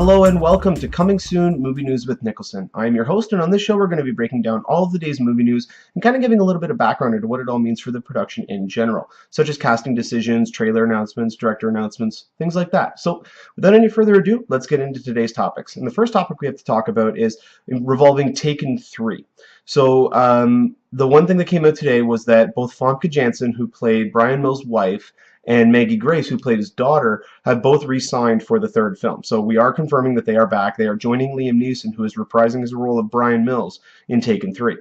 Hello and welcome to Coming Soon Movie News with Nicholson. I am your host, and on this show we're going to be breaking down all of the day's movie news and kind of giving a little bit of background into what it all means for the production in general, such as casting decisions, trailer announcements, director announcements, things like that. So without any further ado, let's get into today's topics. And the first topic we have to talk about is revolving Taken 3. So the one thing that came out today was that both Famke Janssen, who played Brian Mills' wife, and Maggie Grace, who played his daughter, have both re-signed for the third film. So we are confirming that they are back. They are joining Liam Neeson, who is reprising his role of Brian Mills in Taken 3.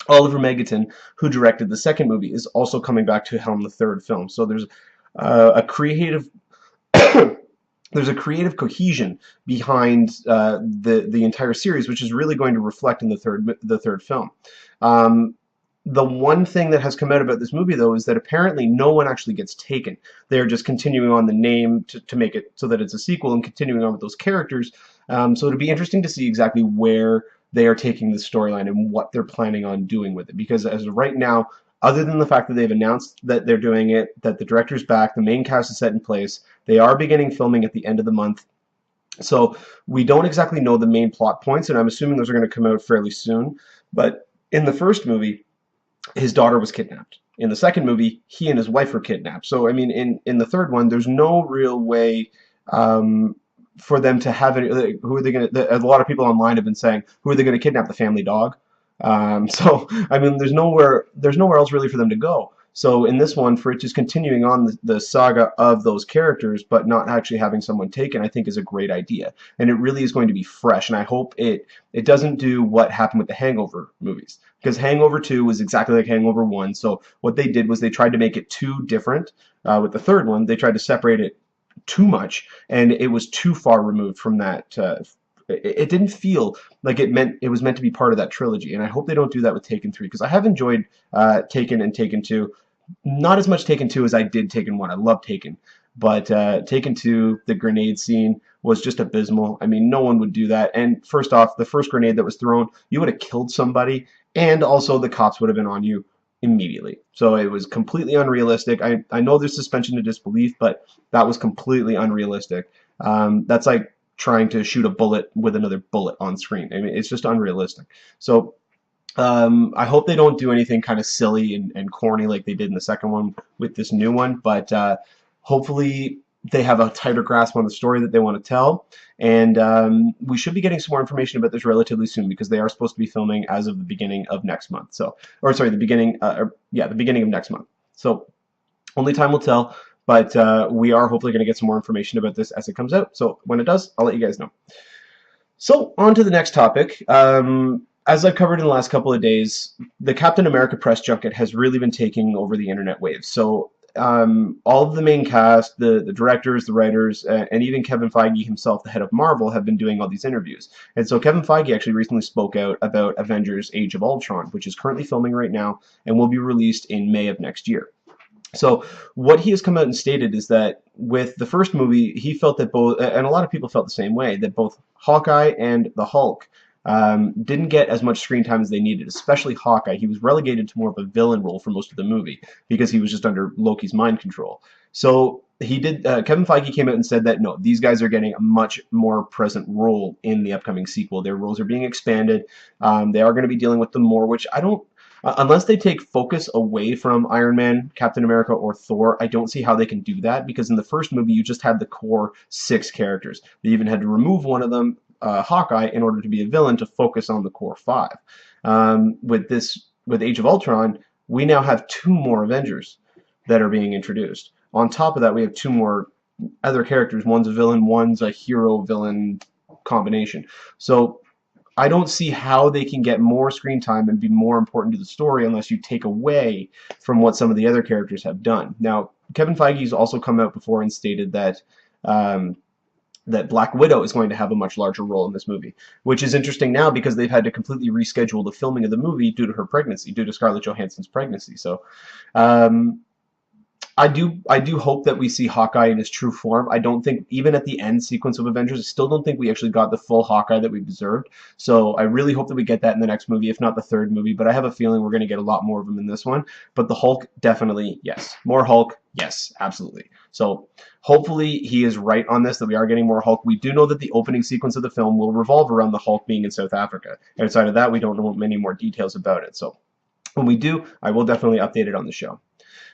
Oliver Megaton, who directed the second movie, is also coming back to helm the third film. So there's a creative there's a creative cohesion behind the entire series, which is really going to reflect in the third film. The one thing that has come out about this movie, though, is that apparently no one actually gets taken. They're just continuing on the name to make it so that it's a sequel and continuing on with those characters. So it'll be interesting to see exactly where they are taking the storyline and what they're planning on doing with it. Because as of right now, other than the fact that they've announced that they're doing it, that the director's back, the main cast is set in place, they are beginning filming at the end of the month. So we don't exactly know the main plot points, and I'm assuming those are going to come out fairly soon. But in the first movie, his daughter was kidnapped. In the second movie, he and his wife were kidnapped. So, I mean, in the third one, there's no real way for them to have it. Who are they going to? A lot of people online have been saying, who are they going to kidnap? The family dog. So, I mean, there's nowhere else really for them to go. So in this one, for it just continuing on the saga of those characters, but not actually having someone taken, I think is a great idea. And it really is going to be fresh, and I hope it doesn't do what happened with the Hangover movies. Because Hangover 2 was exactly like Hangover 1, so what they did was they tried to make it too different. With the third one, they tried to separate it too much, and it was too far removed from that. It didn't feel like it was meant to be part of that trilogy, and I hope they don't do that with Taken 3, because I have enjoyed Taken and Taken 2. Not as much Taken 2 as I did Taken 1. I love Taken. But Taken 2, the grenade scene was just abysmal. I mean, no one would do that. And first off, the first grenade that was thrown, you would have killed somebody, and also the cops would have been on you immediately. So it was completely unrealistic. I know there's suspension of disbelief, but that was completely unrealistic. That's like trying to shoot a bullet with another bullet on screen. I mean, it's just unrealistic. So I hope they don't do anything kind of silly and corny like they did in the second one with this new one, but hopefully they have a tighter grasp on the story that they want to tell, and we should be getting some more information about this relatively soon, because they are supposed to be filming as of the beginning of next month. So, or sorry, the beginning of next month. So only time will tell, but we are hopefully going to get some more information about this as it comes out. So when it does, I'll let you guys know. So on to the next topic. As I've covered in the last couple of days, the Captain America press junket has really been taking over the internet waves. So all of the main cast, the directors, the writers, and even Kevin Feige himself, the head of Marvel, have been doing all these interviews. And so Kevin Feige actually recently spoke out about Avengers Age of Ultron, which is currently filming right now and will be released in May of next year. So what he has come out and stated is that with the first movie, he felt that both, and a lot of people felt the same way, that both Hawkeye and the Hulk didn't get as much screen time as they needed, especially Hawkeye. He was relegated to more of a villain role for most of the movie because he was just under Loki's mind control. So he did. Kevin Feige came out and said that no, these guys are getting a much more present role in the upcoming sequel. Their roles are being expanded. They are going to be dealing with them more, which I don't. Unless they take focus away from Iron Man, Captain America, or Thor, I don't see how they can do that, because in the first movie you just had the core 6 characters. They even had to remove one of them, Hawkeye, in order to be a villain, to focus on the core 5. With Age of Ultron, we now have 2 more Avengers that are being introduced. On top of that, we have 2 more other characters. One's a villain, one's a hero-villain combination. So I don't see how they can get more screen time and be more important to the story unless you take away from what some of the other characters have done. Now, Kevin Feige's also come out before and stated that that Black Widow is going to have a much larger role in this movie, which is interesting now because they've had to completely reschedule the filming of the movie due to her pregnancy, due to Scarlett Johansson's pregnancy. So I do hope that we see Hawkeye in his true form. I don't think even at the end sequence of Avengers, I still don't think we actually got the full Hawkeye that we deserved. So I really hope that we get that in the next movie, if not the third movie. But I have a feeling we're going to get a lot more of him in this one. But the Hulk, definitely yes. More Hulk, yes, absolutely. So hopefully he is right on this, that we are getting more Hulk. We do know that the opening sequence of the film will revolve around the Hulk being in South Africa. Outside of that, we don't know many more details about it. So when we do, I will definitely update it on the show.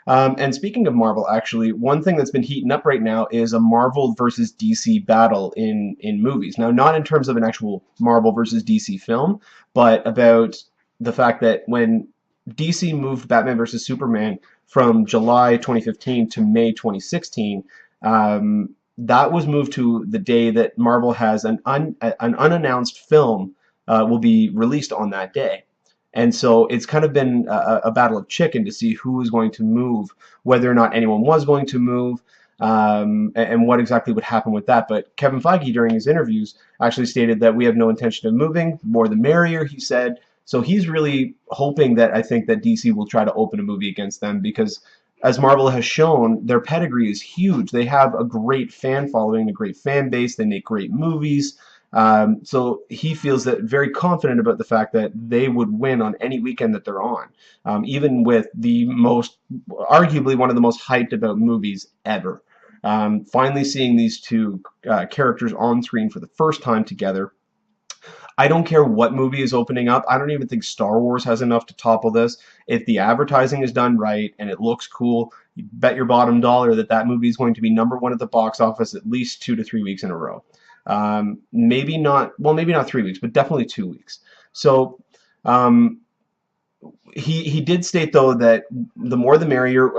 And speaking of Marvel, actually, one thing that's been heating up right now is a Marvel versus DC battle in movies. Now, not in terms of an actual Marvel versus DC film, but about the fact that when DC moved Batman versus Superman from July 2015 to May 2016, that was moved to the day that Marvel has an unannounced film will be released on that day. And so it's kind of been a battle of chicken to see who is going to move, whether or not anyone was going to move, and what exactly would happen with that. But Kevin Feige, during his interviews, actually stated that we have no intention of moving, more the merrier, he said. So he's really hoping that I think that DC will try to open a movie against them because, as Marvel has shown, their pedigree is huge. They have a great fan following, a great fan base. They make great movies. So he feels that very confident about the fact that they would win on any weekend that they're on, even with the most, arguably one of the most hyped about movies ever. Finally seeing these two characters on screen for the first time together. I don't care what movie is opening up. I don't even think Star Wars has enough to topple this. If the advertising is done right and it looks cool, you bet your bottom dollar that that movie is going to be #1 at the box office at least 2 to 3 weeks in a row. Maybe not, well, maybe not 3 weeks, but definitely 2 weeks. So he did state, though, that the more the merrier.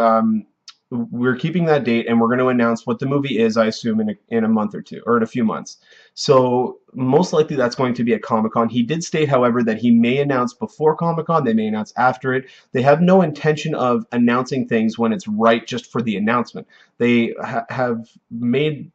We're keeping that date, and we're going to announce what the movie is, I assume, in a month or two, or in a few months. So most likely that's going to be at Comic-Con. He did state, however, that he may announce before Comic-Con, they may announce after it. They have no intention of announcing things when it's right just for the announcement. They have made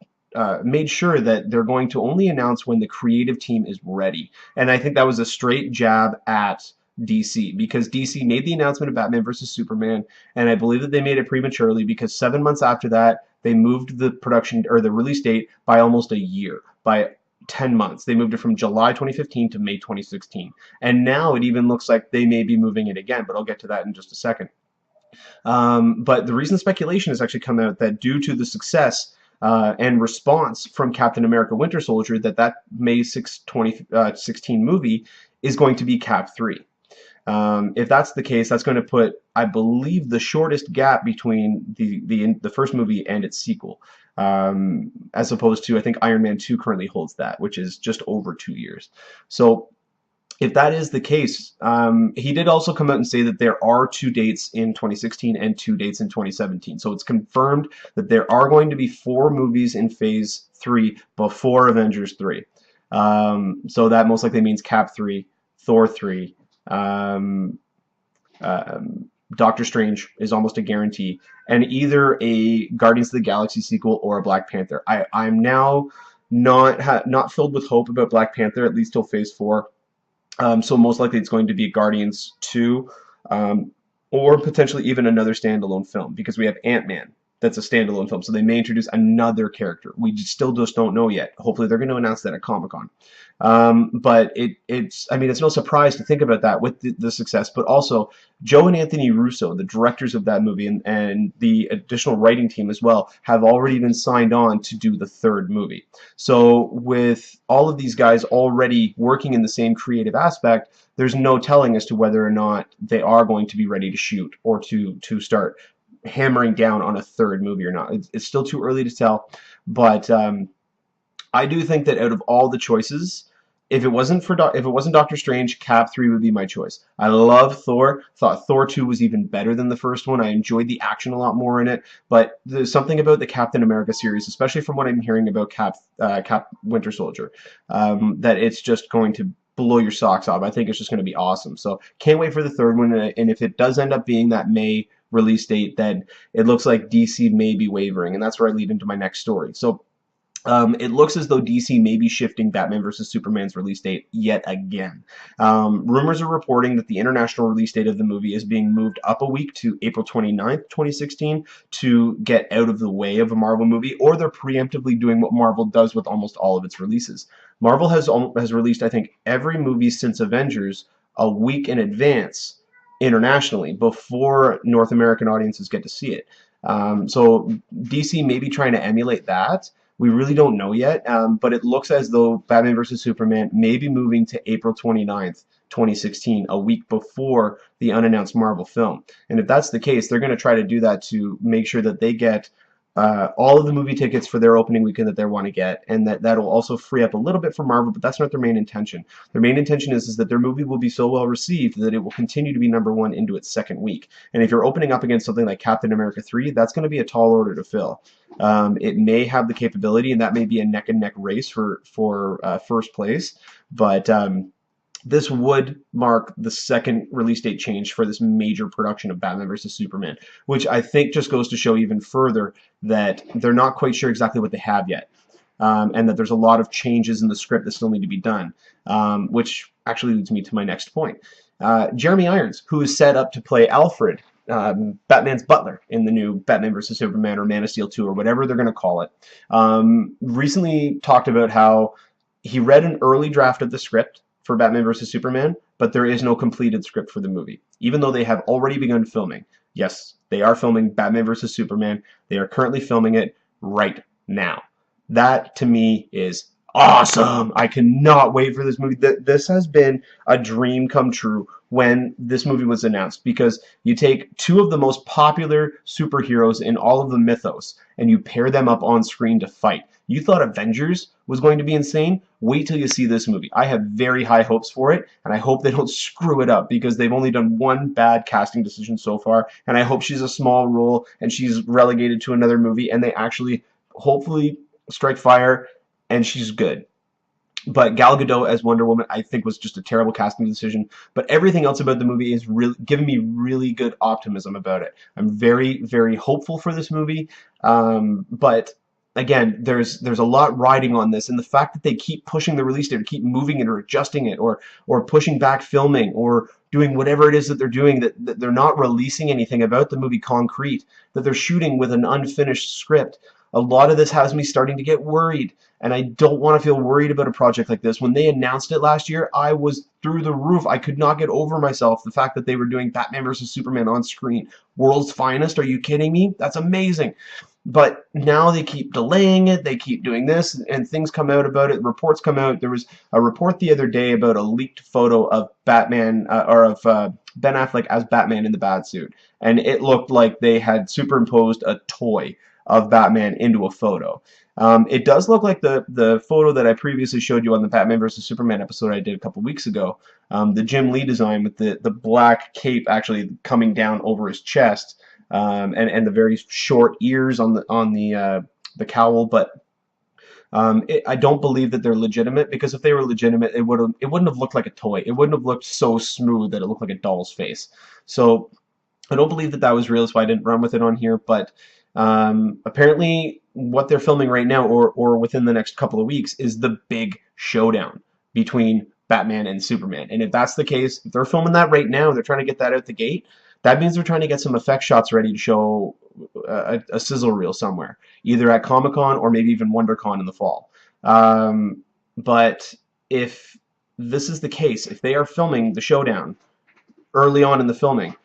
sure that they're going to only announce when the creative team is ready. And I think that was a straight jab at DC, because DC made the announcement of Batman versus Superman, and I believe that they made it prematurely because 7 months after that, they moved the production or the release date by almost a year, by 10 months. They moved it from July 2015 to May 2016. And now it even looks like they may be moving it again, but I'll get to that in just a second. But the recent speculation has actually come out that due to the success and response from Captain America Winter Soldier, that May 6, 2016 movie is going to be Cap 3. If that's the case, that's going to put, I believe, the shortest gap between the first movie and its sequel, as opposed to, I think, Iron Man 2 currently holds that, which is just over 2 years. So if that is the case, he did also come out and say that there are 2 dates in 2016 and 2 dates in 2017. So it's confirmed that there are going to be 4 movies in Phase 3 before Avengers 3. So that most likely means Cap 3, Thor 3, Doctor Strange is almost a guarantee, and either a Guardians of the Galaxy sequel or a Black Panther. I'm now not filled with hope about Black Panther, at least till Phase 4. So most likely it's going to be Guardians 2, or potentially even another standalone film, because we have Ant-Man. That's a standalone film, so they may introduce another character. We still just don't know yet. Hopefully they're going to announce that at Comic-Con. But it's no surprise to think about that with the success, but also Joe and Anthony Russo, the directors of that movie, and the additional writing team as well, have already been signed on to do the 3rd movie. So with all of these guys already working in the same creative aspect, there's no telling as to whether or not they are going to be ready to shoot or to start hammering down on a 3rd movie or not. It's still too early to tell, but I do think that out of all the choices, if it wasn't Doctor Strange, Cap 3 would be my choice. I love Thor. Thought Thor 2 was even better than the first one. I enjoyed the action a lot more in it, but there's something about the Captain America series, especially from what I'm hearing about Cap Winter Soldier, that it's just going to blow your socks off. I think it's just going to be awesome. So can't wait for the 3rd one, and if it does end up being that May release date, then it looks like DC may be wavering, and that's where I lead into my next story. So It looks as though DC may be shifting Batman vs. Superman's release date yet again. Rumors are reporting that the international release date of the movie is being moved up a week to April 29th, 2016 to get out of the way of a Marvel movie, or they're preemptively doing what Marvel does with almost all of its releases. Marvel has released, I think, every movie since Avengers a week in advance internationally before North American audiences get to see it. So DC may be trying to emulate that. We really don't know yet, but it looks as though Batman vs. Superman may be moving to April 29th, 2016, a week before the unannounced Marvel film. And if that's the case, they're going to try to do that to make sure that they get all of the movie tickets for their opening weekend that they want to get, and that'll also free up a little bit for Marvel, but that's not their main intention. Their main intention is that their movie will be so well received that it will continue to be #1 into its second week. And if you're opening up against something like Captain America 3, that's going to be a tall order to fill. It may have the capability, and that may be a neck-and-neck race for first place, but this would mark the second release date change for this major production of Batman vs. Superman, which I think just goes to show even further that they're not quite sure exactly what they have yet, and that there's a lot of changes in the script that still need to be done, which actually leads me to my next point. Jeremy Irons, who is set up to play Alfred, Batman's butler in the new Batman vs. Superman or Man of Steel 2 or whatever they're going to call it, recently talked about how he read an early draft of the script for Batman vs. Superman, but there is no completed script for the movie, even though they have already begun filming. Yes, they are filming Batman vs. Superman. They are currently filming it right now. That, to me, is awesome. I cannot wait for this movie. This has been a dream come true when this movie was announced, because you take two of the most popular superheroes in all of the mythos and you pair them up on screen to fight. You thought Avengers was going to be insane? Wait till you see this movie. I have very high hopes for it, and I hope they don't screw it up, because they've only done one bad casting decision so far, and I hope she's a small role and she's relegated to another movie and they actually hopefully strike fire and she's good. But Gal Gadot as Wonder Woman, I think, was just a terrible casting decision. But everything else about the movie is really giving me really good optimism about it. I'm very, very hopeful for this movie. But again, there's a lot riding on this, and the fact that they keep pushing the release date, or keep moving it, or adjusting it, or pushing back filming, or doing whatever it is that they're doing, that they're not releasing anything about the movie concrete, that they're shooting with an unfinished script. A lot of this has me starting to get worried, and I don't want to feel worried about a project like this. When they announced it last year, I was through the roof. I could not get over myself, the fact that they were doing Batman vs. Superman on screen. World's finest, are you kidding me? That's amazing. But now they keep delaying it, they keep doing this, and things come out about it, reports come out. There was a report the other day about a leaked photo of Batman, Ben Affleck as Batman in the Batsuit, and it looked like they had superimposed a toy of Batman into a photo. It does look like the photo that I previously showed you on the Batman vs. Superman episode I did a couple weeks ago, the Jim Lee design with the black cape actually coming down over his chest, and the very short ears on the cowl. But I don't believe that they're legitimate, because if they were legitimate, it wouldn't have looked like a toy. It wouldn't have looked so smooth that it looked like a doll's face. So I don't believe that was real, so I didn't run with it on here. But apparently what they're filming right now, or within the next couple of weeks, is the big showdown between Batman and Superman. And if that's the case, if they're filming that right now, they're trying to get that out the gate, that means they're trying to get some effect shots ready to show a sizzle reel somewhere, either at Comic-Con or maybe even WonderCon in the fall. But if this is the case, if they are filming the showdown early on in the filming,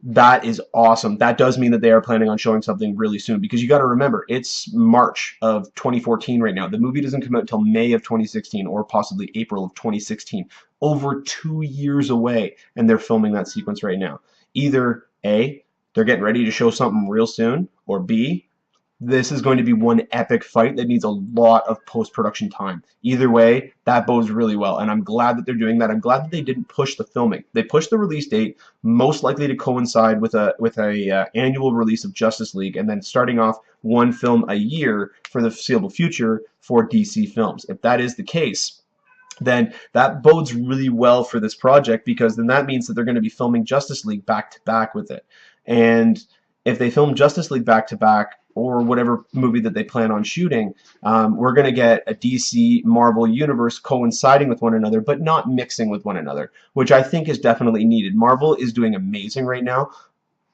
that is awesome. That does mean that they are planning on showing something really soon, because you got to remember, it's March of 2014 right now. The movie doesn't come out until May of 2016, or possibly April of 2016. Over 2 years away, and they're filming that sequence right now. Either A, they're getting ready to show something real soon, or B, this is going to be one epic fight that needs a lot of post-production time. Either way, that bodes really well, and I'm glad that they're doing that. I'm glad that they didn't push the filming. They pushed the release date, most likely to coincide with a annual release of Justice League, and then starting off one film a year for the foreseeable future for DC Films. If that is the case, then that bodes really well for this project, because then that means that they're going to be filming Justice League back to back with it. And if they film Justice League back to back, or whatever movie that they plan on shooting, we're going to get a DC Marvel universe coinciding with one another, but not mixing with one another, which I think is definitely needed. Marvel is doing amazing right now,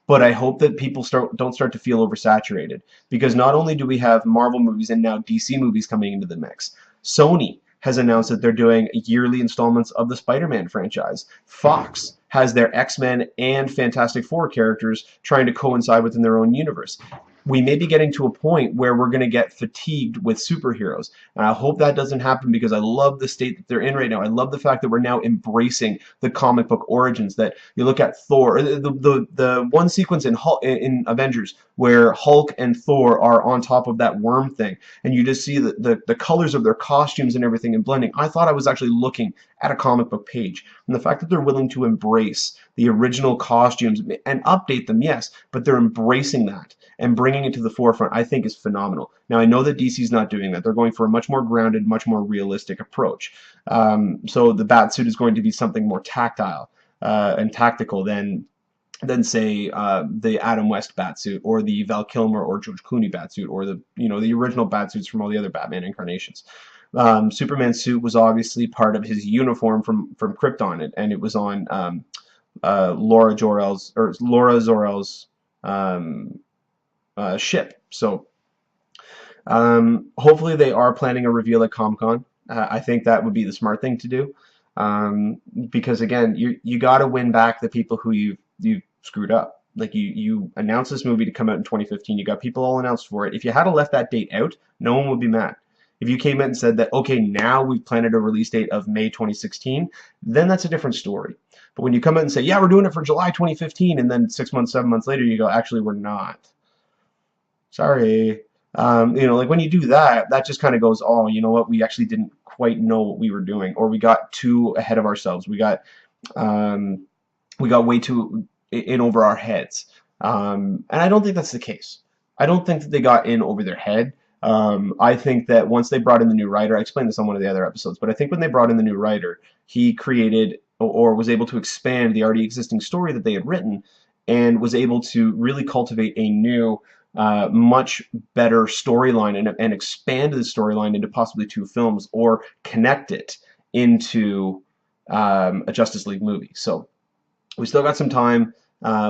but I hope that people don't start to feel oversaturated, because not only do we have Marvel movies and now DC movies coming into the mix, Sony has announced that they're doing yearly installments of the Spider-Man franchise. Fox has their X-Men and Fantastic Four characters trying to coincide within their own universe. We may be getting to a point where we're going to get fatigued with superheroes. And I hope that doesn't happen, because I love the state that they're in right now. I love the fact that we're now embracing the comic book origins. That you look at Thor, the one sequence in Avengers where Hulk and Thor are on top of that worm thing, and you just see the colors of their costumes and everything and blending. I thought I was actually looking at a comic book page. And the fact that they're willing to embrace the original costumes and update them, yes, but they're embracing that and bringing it to the forefront, I think is phenomenal. Now, I know that DC's not doing that. They're going for a much more grounded, much more realistic approach. So the Batsuit is going to be something more tactile and tactical than say the Adam West Batsuit, or the Val Kilmer or George Clooney Batsuit, or the original Batsuits from all the other Batman incarnations. Superman's suit was obviously part of his uniform from Krypton, and it was on Laura Zor-El's ship. So hopefully they are planning a reveal at Comic-Con. I think that would be the smart thing to do, because again, you got to win back the people who you've screwed up. Like you announced this movie to come out in 2015. You got people all announced for it. If you had left that date out, no one would be mad. If you came in and said that, okay, now we've planned a release date of May 2016, then that's a different story. But when you come in and say, yeah, we're doing it for July 2015, and then 6 months, 7 months later, you go, actually, we're not. Sorry. Like when you do that, that just kind of goes, oh, you know what? We actually didn't quite know what we were doing, or we got too ahead of ourselves. We got way too in over our heads. And I don't think that's the case. I don't think that they got in over their head. I think that once they brought in the new writer, I explained this on one of the other episodes, but I think when they brought in the new writer, he created or was able to expand the already existing story that they had written, and was able to really cultivate a new, much better storyline, and expand the storyline into possibly 2 films, or connect it into a Justice League movie. So we still got some time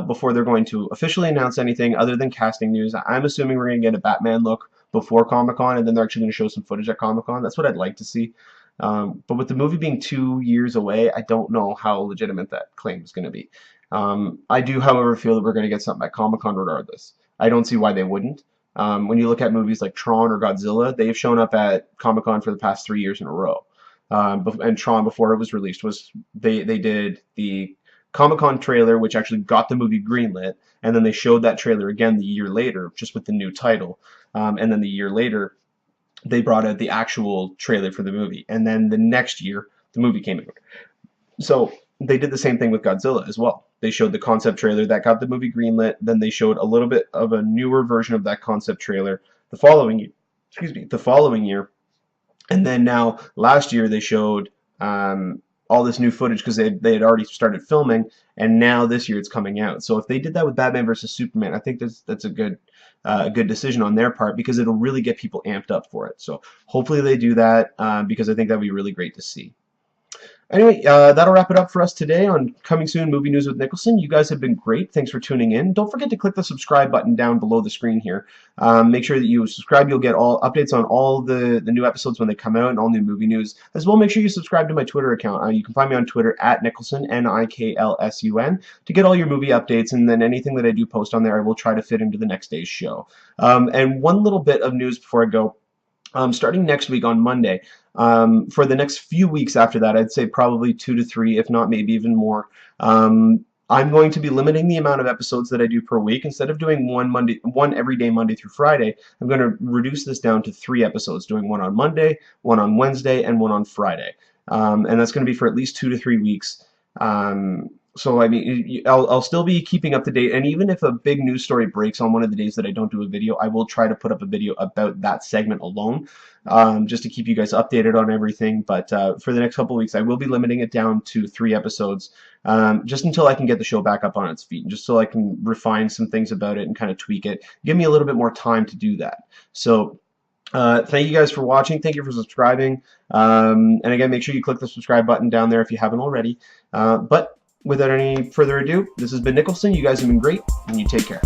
before they're going to officially announce anything other than casting news. I'm assuming we're going to get a Batman look before Comic-Con, and then they're actually going to show some footage at Comic-Con. That's what I'd like to see. But with the movie being 2 years away, I don't know how legitimate that claim is going to be. I do, however, feel that we're going to get something at Comic-Con regardless. I don't see why they wouldn't. When you look at movies like Tron or Godzilla, they've shown up at Comic-Con for the past 3 years in a row. And Tron, before it was released, they did the Comic-Con trailer, which actually got the movie greenlit, and then they showed that trailer again the year later, just with the new title. And then the year later, they brought out the actual trailer for the movie. And then the next year, the movie came out. So they did the same thing with Godzilla as well. They showed the concept trailer that got the movie greenlit. Then they showed a little bit of a newer version of that concept trailer the following year. The following year. And then now, last year, they showed all this new footage, because they had already started filming, and now this year it's coming out. So if they did that with Batman vs. Superman, I think that's a good decision on their part, because it'll really get people amped up for it. So hopefully they do that, because I think that'd be really great to see. Anyway, that'll wrap it up for us today on Coming Soon Movie News with Nicholson. You guys have been great. Thanks for tuning in. Don't forget to click the subscribe button down below the screen here. Make sure that you subscribe. You'll get all updates on all the new episodes when they come out, and all new movie news. As well, make sure you subscribe to my Twitter account. You can find me on Twitter at Nicholson, Niklsun, to get all your movie updates, and then anything that I do post on there, I will try to fit into the next day's show. And one little bit of news before I go. Starting next week on Monday, for the next few weeks after that, I'd say probably 2 to 3, if not maybe even more, I'm going to be limiting the amount of episodes that I do per week. Instead of doing one every day, Monday through Friday, I'm going to reduce this down to 3 episodes, doing one on Monday, one on Wednesday, and one on Friday. And that's going to be for at least 2 to 3 weeks. So I mean, I'll still be keeping up to date, and even if a big news story breaks on one of the days that I don't do a video, I will try to put up a video about that segment alone, just to keep you guys updated on everything. But for the next couple of weeks, I will be limiting it down to 3 episodes, just until I can get the show back up on its feet, just so I can refine some things about it and kind of tweak it. Give me a little bit more time to do that. So. Thank you guys for watching. Thank you for subscribing. And again, make sure you click the subscribe button down there if you haven't already. But without any further ado, this has been Nicholson. You guys have been great, and you take care.